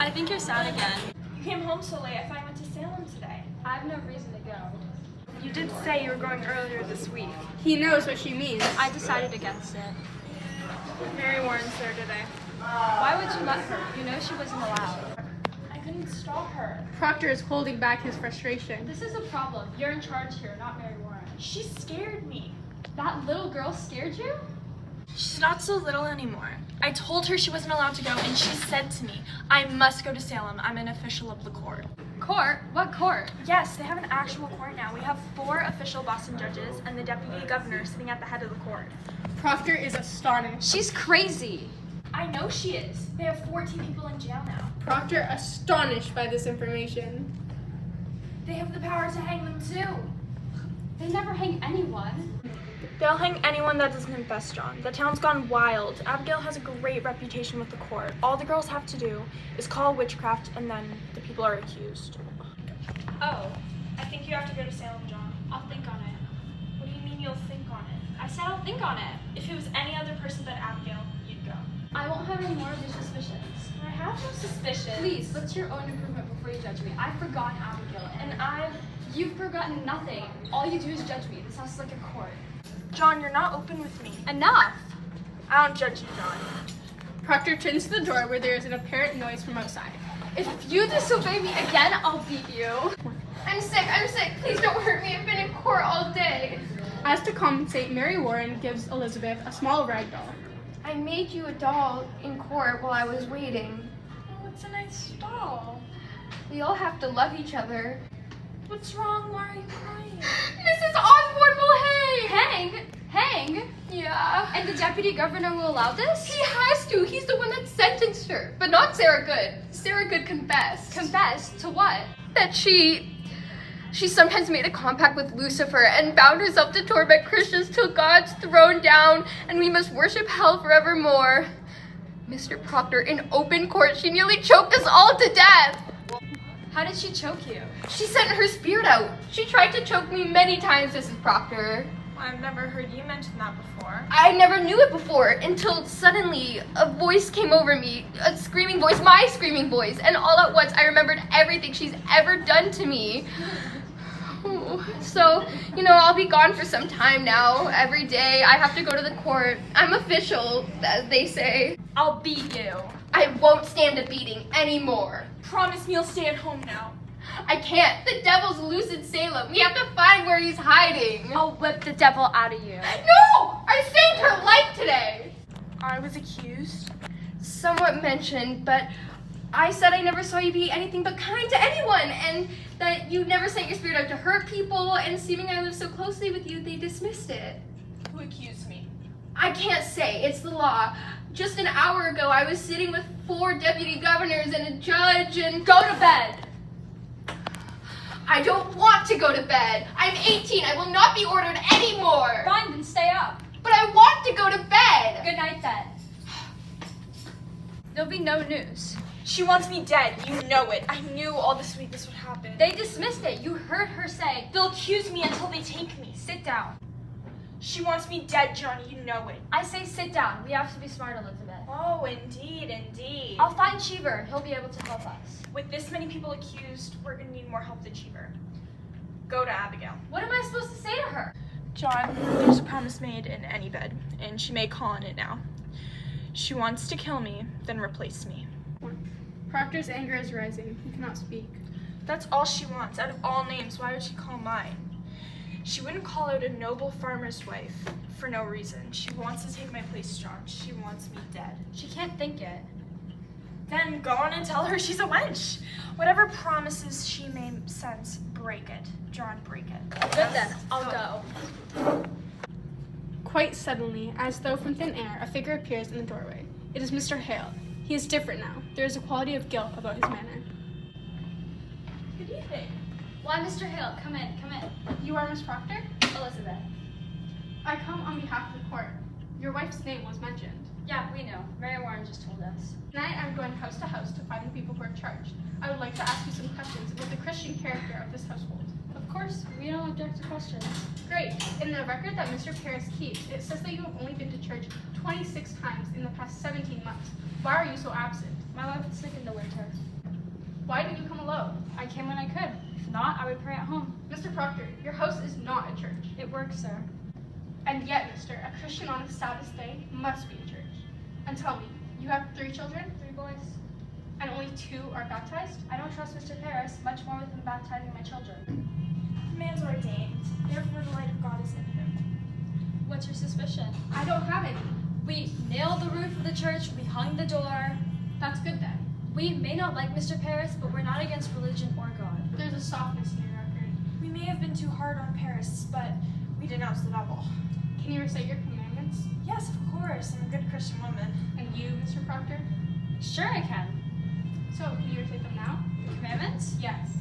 I think you're sad again. You came home so late. I thought you went to Salem today. I have no reason to go. You did say you were going earlier this week. He knows what she means. I decided against it. Mary Warren's there today. Why would you let her? You know she wasn't allowed. I couldn't stop her. Proctor is holding back his frustration. This is a problem. You're in charge here, not Mary Warren. She scared me. That little girl scared you? She's not so little anymore. I told her she wasn't allowed to go, and she said to me, I must go to Salem. I'm an official of the court. Court? What court? Yes, they have an actual court now. We have 4 official Boston judges and the deputy governor sitting at the head of the court. Proctor is astonished. She's crazy. I know she is. They have 14 people in jail now. Proctor astonished by this information. They have the power to hang them too. They never hang anyone. They'll hang anyone that doesn't confess, John. The town's gone wild. Abigail has a great reputation with the court. All the girls have to do is call witchcraft, and then the people are accused. Oh, I think you have to go to Salem, John. I'll think on it. What do you mean you'll think on it? I said I'll think on it. If it was any other person but Abigail, you'd go. I won't have any more of your suspicions. I have no suspicion. Please, look to your own improvement before you judge me. I've forgotten Abigail, and you've forgotten nothing. All you do is judge me. This house is like a court. John, you're not open with me. Enough! I don't judge you, John. Proctor turns to the door where there is an apparent noise from outside. If you disobey me again, I'll beat you. I'm sick. Please don't hurt me. I've been in court all day. As to compensate, Mary Warren gives Elizabeth a small rag doll. I made you a doll in court while I was waiting. Oh, it's a nice doll. We all have to love each other. What's wrong? Why are you crying? Mrs. Osborne will hang! Hang? Yeah. And the deputy governor will allow this? He has to. He's the one that sentenced her. But not Sarah Good. Sarah Good confessed. Confess to what? That she sometimes made a compact with Lucifer and bound herself to torment Christians till God's thrown down and we must worship hell forevermore. Mr. Proctor, in open court, she nearly choked us all to death. How did she choke you? She sent her spirit out. She tried to choke me many times, Mrs. Proctor. I've never heard you mention that before. I never knew it before until suddenly a voice came over me, a screaming voice, my screaming voice, and all at once I remembered everything she's ever done to me. So, I'll be gone for some time now. Every day I have to go to the court. I'm official, as they say. I'll beat you. I won't stand a beating anymore. Promise me you'll stay at home now. I can't. The devil's loose in Salem. We have to find where he's hiding. I'll whip the devil out of you. No! I saved her life today! I was accused. Somewhat mentioned, but I said I never saw you be anything but kind to anyone, and that you never sent your spirit out to hurt people, and seeming I lived so closely with you, they dismissed it. Who accused me? I can't say. It's the law. Just an hour ago, I was sitting with 4 deputy governors and a judge, and Go to bed. I don't want to go to bed. I'm 18. I will not be ordered anymore. Fine, then stay up. But I want to go to bed. Good night then. There'll be no news. She wants me dead. You know it. I knew all this week this would happen. They dismissed it. You heard her say, They'll accuse me until they take me. sit down. She wants me dead, Johnny. You know it. I say sit down. We have to be smart, Elizabeth. Oh, indeed. I'll find Cheever. He'll be able to help us. With this many people accused, we're gonna need more help than Cheever. Go to Abigail. What am I supposed to say to her? John, there's a promise made in any bed, and she may call on it now. She wants to kill me, then replace me. Proctor's anger is rising. He cannot speak. That's all she wants. Out of all names, why would she call mine? She wouldn't call out a noble farmer's wife for no reason. She wants to take my place, John. She wants me dead. She can't think it. Then go on and tell her she's a wench. Whatever promises she may sense, break it. John, break it. Good then. I'll go. Quite suddenly, as though from thin air, a figure appears in the doorway. It is Mr. Hale. He is different now. There is a quality of guilt about his manner. Good evening. Why, Mr. Hale? Come in. You are Miss Proctor? Elizabeth. I come on behalf of the court. Your wife's name was mentioned. Yeah, we know. Mary Warren just told us. Tonight I'm going house to house to find the people who are charged. I would like to ask you some questions about the Christian character of this household. Of course, we don't object to questions. Great. In the record that Mr. Paris keeps, it says that you have only been to church 26 times in the past 17 months. Why are you so absent? My wife is sick in the winter. Why did you come alone? I came when I could. If not, I would pray at home. Mr. Proctor, your house is not a church. It works, sir. And yet, mister, a Christian on a Sabbath day must be a church. And tell me, you have 3 children? 3 boys. And only 2 are baptized? I don't trust Mr. Paris much more with him baptizing my children. The man's ordained, therefore the light of God is in him. What's your suspicion? I don't have any. We nailed the roof of the church, we hung the door. That's good then. We may not like Mr. Paris, but we're not against religion or God. There's a softness in your record. We may have been too hard on Paris, but we denounce the devil. Can you recite your commandments? Yes, of course. I'm a good Christian woman. And you, Mr. Proctor? Sure I can. So, can you recite them now? The commandments? Yes.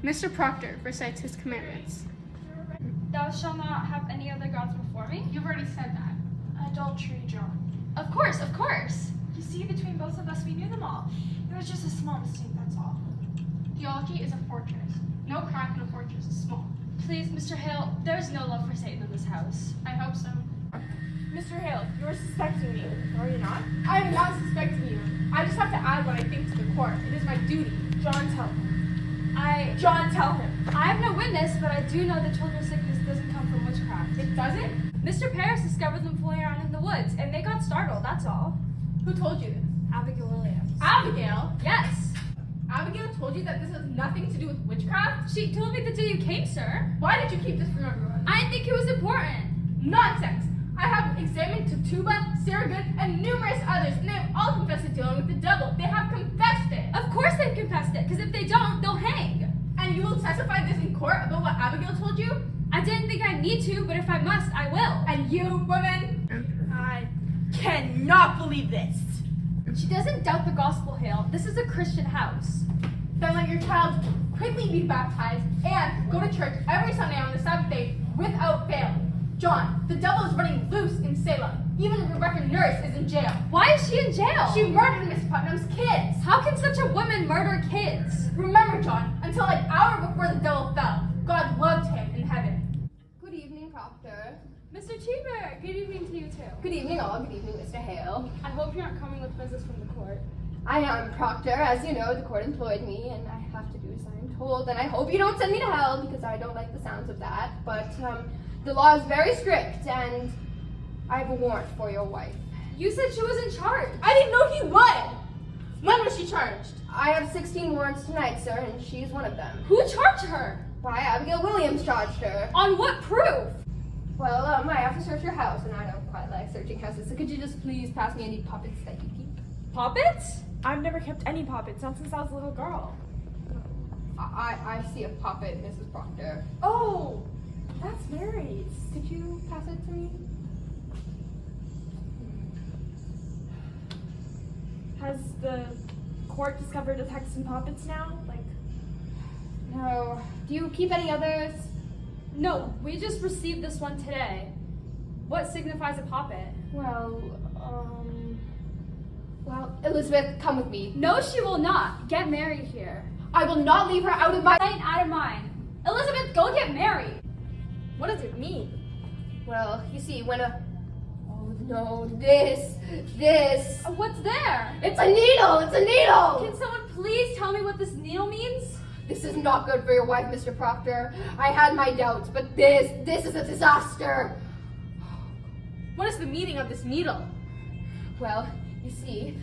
Mr. Proctor recites his commandments. Thou shalt not have any other gods before me. You've already said that. Adultery, John. Of course, of course. You see, between both of us, we knew them all. It was just a small mistake, that's all. Theology is a fortress. No crack in a fortress is small. Please, Mr. Hale, there's no love for Satan in this house. I hope so. Mr. Hale, you are suspecting me, are you not? I am not suspecting you. I just have to add what I think to the court. It is my duty. John, tell him. John, tell him. I have no witness, but I do know that children's sickness doesn't come from witchcraft. It doesn't? Mr. Paris discovered them fooling around in the woods, and they got startled, that's all. Who told you this? Abigail Williams. Abigail? Yes. Abigail told you that this has nothing to do with witchcraft? She told me the day you came, sir. Why did you keep this from everyone? I didn't think it was important. Nonsense! I have examined Tituba, Sarah Good, and numerous others, and they have all confessed to dealing with the devil. They have confessed it. Of course they've confessed it, because if they don't, they'll hang. And you will testify this in court about what Abigail told you? I didn't think I need to, but if I must, I will. And you, woman? I cannot believe this. She doesn't doubt the gospel, Hale. This is a Christian house. Then let your child quickly be baptized and go to church every Sunday on the Sabbath day without fail. John, the devil is running loose in Salem. Even Rebecca Nurse is in jail. Why is she in jail? She murdered Miss Putnam's kids. How can such a woman murder kids? Remember, John, until an hour before the devil fell, God loved him in heaven. Good evening, Proctor. Mr. Cheever, good evening to you too. Good evening, all. Good evening, Mr. Hale. I hope you're not coming with business from the court. I am Proctor. As you know, the court employed me, and I have to do as I'm told. And I hope you don't send me to hell, because I don't like the sounds of that. But the law is very strict, and I have a warrant for your wife. You said she was in charge. I didn't know he would. When was she charged? I have 16 warrants tonight, sir, and she's one of them. Who charged her? Why, Abigail Williams charged her. On what proof? Well, I have to search your house, and I don't quite like searching houses. So could you just please pass me any puppets that you keep? Puppets? I've never kept any puppets, not since I was a little girl. I see a puppet, Mrs. Proctor. Oh, that's Mary's. Could you pass it to me? Has the court discovered a text and puppets now? No. Do you keep any others? No, we just received this one today. What signifies a puppet? Well, Elizabeth, come with me. No, she will not. Get married here. I will not leave her out of my... Sight out of mind. Elizabeth, go get married. What does it mean? Well, you see, when a... Oh, no, this... What's there? It's a needle! It's a needle! Can someone please tell me what this needle means? This is not good for your wife, Mr. Proctor. I had my doubts, but this is a disaster. What is the meaning of this needle? Well, you see,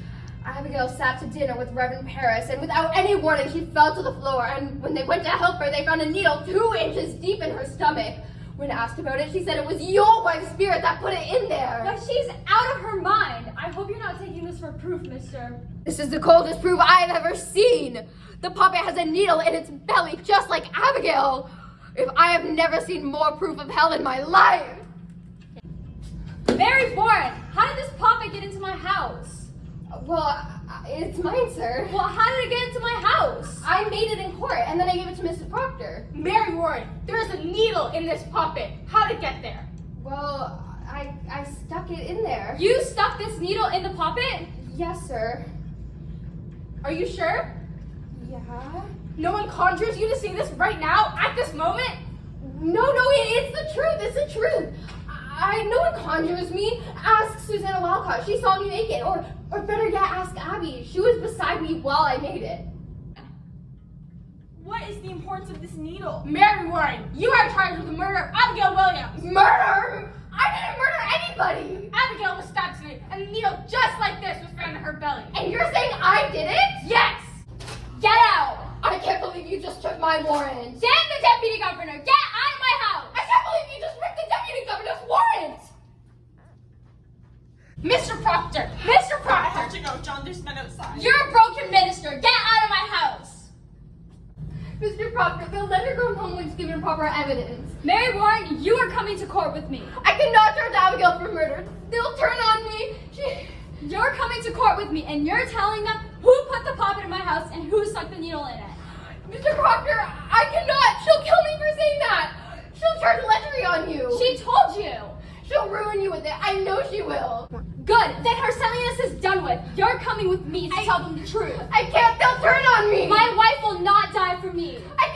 Abigail sat to dinner with Reverend Paris, and without any warning, she fell to the floor, and when they went to help her, they found a needle 2 inches deep in her stomach. When asked about it, she said it was your wife's spirit that put it in there. But she's out of her mind. I hope you're not taking this for proof, mister. This is the coldest proof I've ever seen. The puppet has a needle in its belly, just like Abigail. If I have never seen more proof of hell in my life. Mary Bourne, how did this puppet get into my house? Well, it's mine, sir. Well, how did it get into my house? I made it in court, and then I gave it to Mrs. Proctor. Mary Warren, there is a needle in this puppet. How did it get there? Well, I stuck it in there. You stuck this needle in the puppet? Yes, sir. Are you sure? Yeah? No one conjures you to say this right now, at this moment? No, it's the truth. It's the truth. No one conjures me. Ask Susanna Walcott. She saw me make it. Or better yet, ask Abby. She was beside me while I made it. What is the importance of this needle? Mary Warren, you are charged with the murder of Abigail Williams. Murder? I didn't murder anybody! Abigail was stabbed today, and a needle just like this was found in her belly. And you're saying I did it? Yes! Get out! I can't believe you just took my warrant. Damn the deputy governor! Get out of my house! I can't believe you just ripped the deputy governor's warrant! Mr. Proctor! Mr. I have Proctor! to go, John. There's men outside. You're a broken minister! Get out of my house! Mr. Proctor, they'll never go home when given proper evidence. Mary Warren, you are coming to court with me. I cannot charge Abigail for murder. They'll turn on me. You're coming to court with me, and you're telling them who put the poppet in my house and who stuck the needle in it. Mr. Proctor, I cannot. She'll kill me for saying that. She'll charge lechery on you. She told you. She'll ruin you with it. I know she will. Good. Then her silliness is done with. You're coming with me to tell them the truth. I can't. They'll turn on me. My wife will not die for me. I